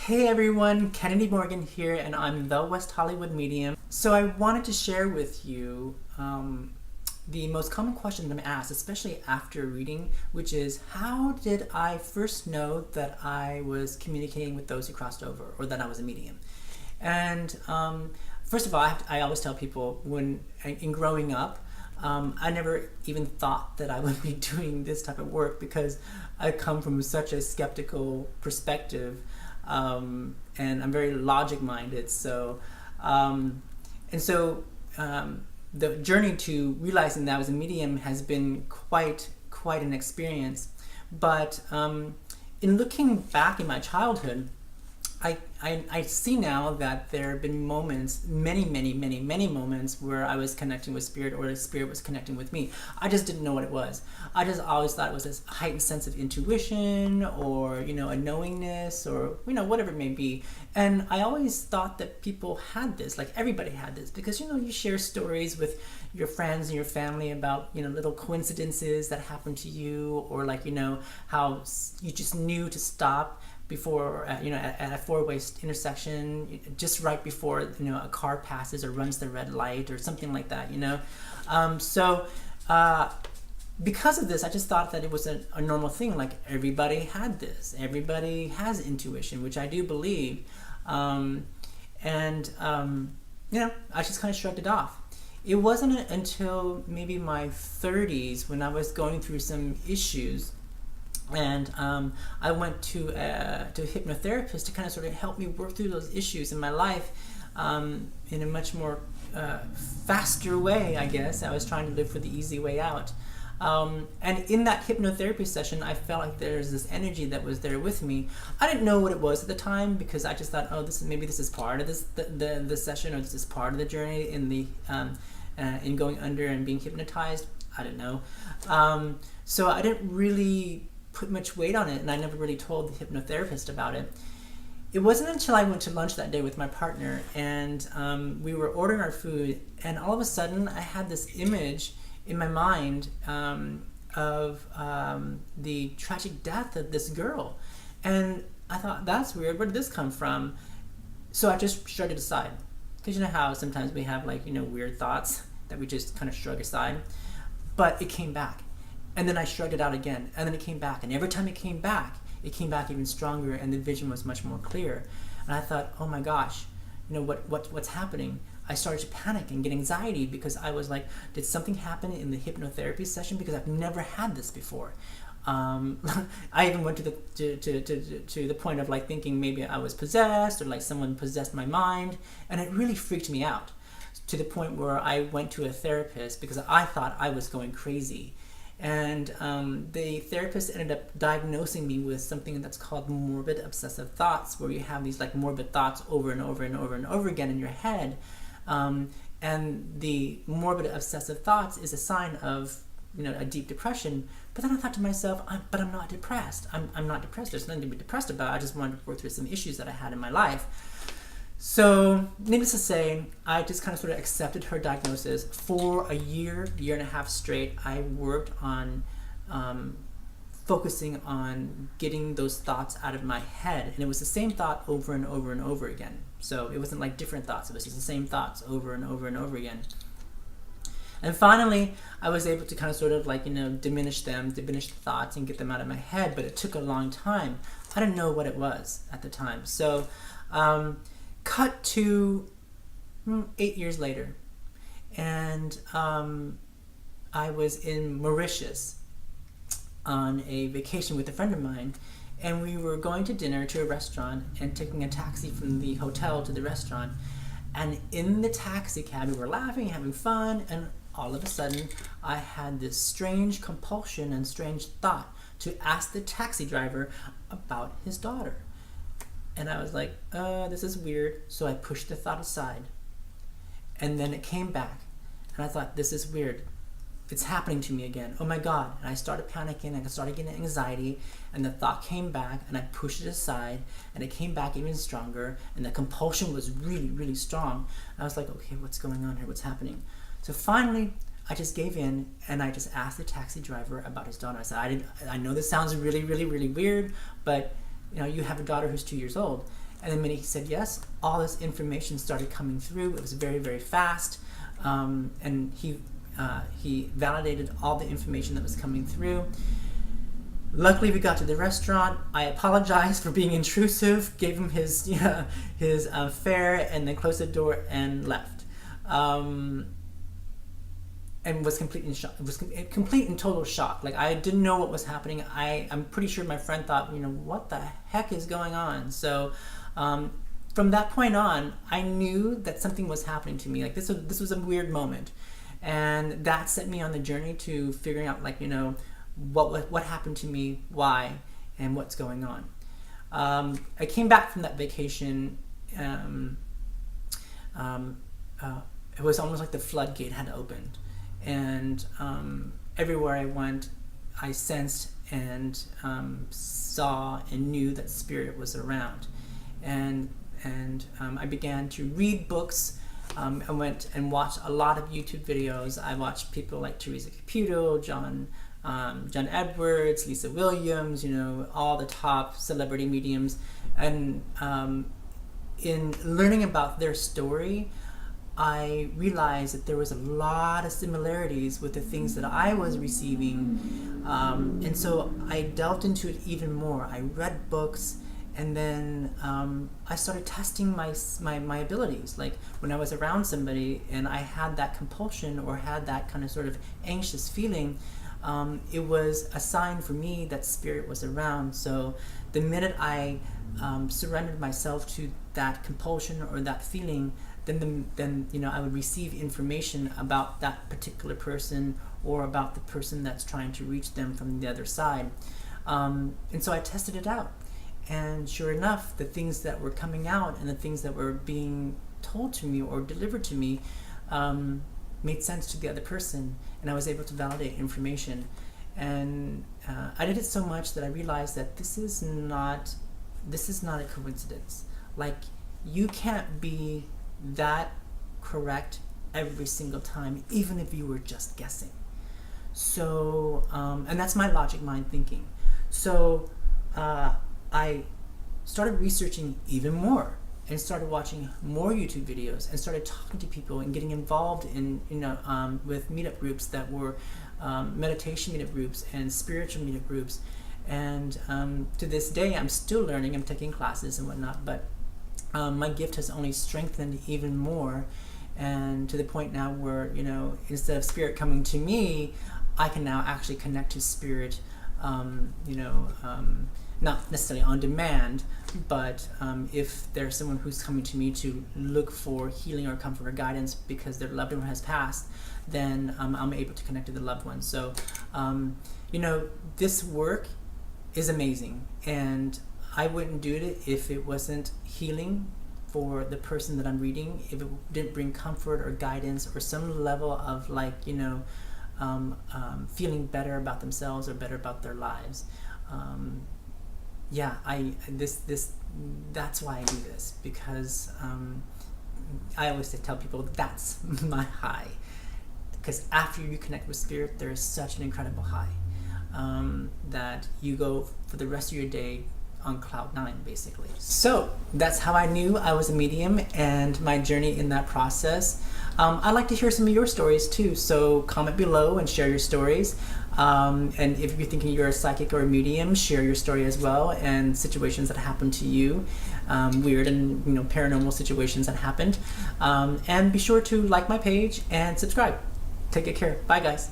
Hey everyone, Kennedy Morgan here, and I'm the West Hollywood Medium. So I wanted to share with you the most common question that I'm asked, especially after reading, which is how did I first know that I was communicating with those who crossed over, or that I was a medium? And first of all, I always tell people in growing up, I never even thought that I would be doing this type of work because I come from such a skeptical perspective. And I'm very logic minded. The journey to realizing that I was a medium has been quite an experience. But in looking back in my childhood, I see now that there have been moments, many moments where I was connecting with spirit, or the spirit was connecting with me. I just didn't know what it was. I just always thought it was this heightened sense of intuition, or a knowingness, or whatever it may be. And I always thought that people had this, like everybody had this, because you share stories with your friends and your family about little coincidences that happened to you, or how you just knew to stop before at a four-way intersection just right before a car passes or runs the red light or something like that. Because of this, I just thought that it was a normal thing. Like everybody had this, everybody has intuition, which I do believe. I just kind of shrugged it off. It wasn't until maybe my 30s when I was going through some issues, and I went to a hypnotherapist to kind of sort of help me work through those issues in my life in a much more faster way, I guess. I was trying to live for the easy way out. And in that hypnotherapy session, I felt like there's this energy that was there with me. I didn't know what it was at the time, because I just thought, maybe this is part of the session, or this is part of the journey in going under and being hypnotized. I don't know. So I didn't really put much weight on it, and I never really told the hypnotherapist about it. It wasn't until I went to lunch that day with my partner, and we were ordering our food, and all of a sudden I had this image in my mind of the tragic death of this girl, and I thought, that's weird, where did this come from? So I just shrugged it aside, because you know how sometimes we have weird thoughts that we just kind of shrug aside. But it came back, and then I shrugged it out again, and then it came back, and every time it came back even stronger, and the vision was much more clear. And I thought, oh my gosh, what's happening? I started to panic and get anxiety, because I was like, did something happen in the hypnotherapy session? Because I've never had this before. I even went to the point of thinking maybe I was possessed, or someone possessed my mind, and it really freaked me out, to the point where I went to a therapist because I thought I was going crazy. And the therapist ended up diagnosing me with something that's called morbid obsessive thoughts, where you have these morbid thoughts over and over and over and over again in your head. And the morbid obsessive thoughts is a sign of a deep depression. But then I thought to myself, but I'm not depressed. I'm not depressed. There's nothing to be depressed about. I just wanted to work through some issues that I had in my life. So, needless to say, I just kind of sort of accepted her diagnosis. For a year and a half straight, I worked on focusing on getting those thoughts out of my head. And it was the same thought over and over and over again. So it wasn't different thoughts. It was just the same thoughts over and over and over again. And finally, I was able to kind of sort of diminish the thoughts, and get them out of my head. But it took a long time. I didn't know what it was at the time. So, cut to 8 years later, and I was in Mauritius on a vacation with a friend of mine, and we were going to dinner to a restaurant and taking a taxi from the hotel to the restaurant. And in the taxi cab, we were laughing, having fun, and all of a sudden I had this strange compulsion and strange thought to ask the taxi driver about his daughter. And I was like, this is weird. So I pushed the thought aside. And then it came back. And I thought, this is weird. It's happening to me again. Oh my God. And I started panicking, and I started getting anxiety. And the thought came back, and I pushed it aside. And it came back even stronger. And the compulsion was really strong. And I was like, okay, what's going on here? What's happening? So finally, I just gave in, and I just asked the taxi driver about his daughter. I said, I know this sounds really weird, but you have a daughter who's 2 years old. And the minute he said yes, all this information started coming through. It was very, very fast. And he validated all the information that was coming through. Luckily, we got to the restaurant. I apologized for being intrusive, gave him his fare, and then closed the door and left. And was complete in shock. It was complete and total shock. Like, I didn't know what was happening. I'm pretty sure my friend thought, what the heck is going on? So from that point on, I knew that something was happening to me. Like, this was a weird moment, and that set me on the journey to figuring out, like, what happened to me, why, and what's going on. I came back from that vacation. It was almost like the floodgate had opened. And everywhere I went, I sensed and saw and knew that spirit was around. And I began to read books. I went and watched a lot of YouTube videos. I watched people like Teresa Caputo, John Edwards, Lisa Williams, all the top celebrity mediums. And in learning about their story, I realized that there was a lot of similarities with the things that I was receiving. And so I delved into it even more. I read books, and then I started testing my abilities. Like, when I was around somebody and I had that compulsion or had that kind of sort of anxious feeling, it was a sign for me that spirit was around. So the minute I surrendered myself to that compulsion or that feeling, then I would receive information about that particular person or about the person that's trying to reach them from the other side. And so I tested it out. And sure enough, the things that were coming out and the things that were being told to me or delivered to me made sense to the other person, and I was able to validate information. And I did it so much that I realized that this is not a coincidence. Like, you can't be that correct every single time, even if you were just guessing. So, and that's my logic mind thinking. So I started researching even more and started watching more YouTube videos and started talking to people and getting involved in with meetup groups that were meditation meetup groups and spiritual meetup groups. And to this day, I'm still learning. I'm taking classes and whatnot, but my gift has only strengthened even more, and to the point now where, instead of spirit coming to me, I can now actually connect to spirit, not necessarily on demand, but if there's someone who's coming to me to look for healing or comfort or guidance because their loved one has passed, then I'm able to connect to the loved one. So, this work is amazing, and I wouldn't do it if it wasn't healing for the person that I'm reading, if it didn't bring comfort or guidance or some level of feeling better about themselves or better about their lives. That's why I do this, because I always tell people that's my high, because after you connect with spirit, there is such an incredible high that you go for the rest of your day on cloud 9, basically. So that's how I knew I was a medium and my journey in that process. I'd like to hear some of your stories too, so comment below and share your stories. And if you're thinking you're a psychic or a medium, share your story as well, and situations that happened to you, weird and paranormal situations that happened. And be sure to like my page and subscribe. Take good care. Bye, guys.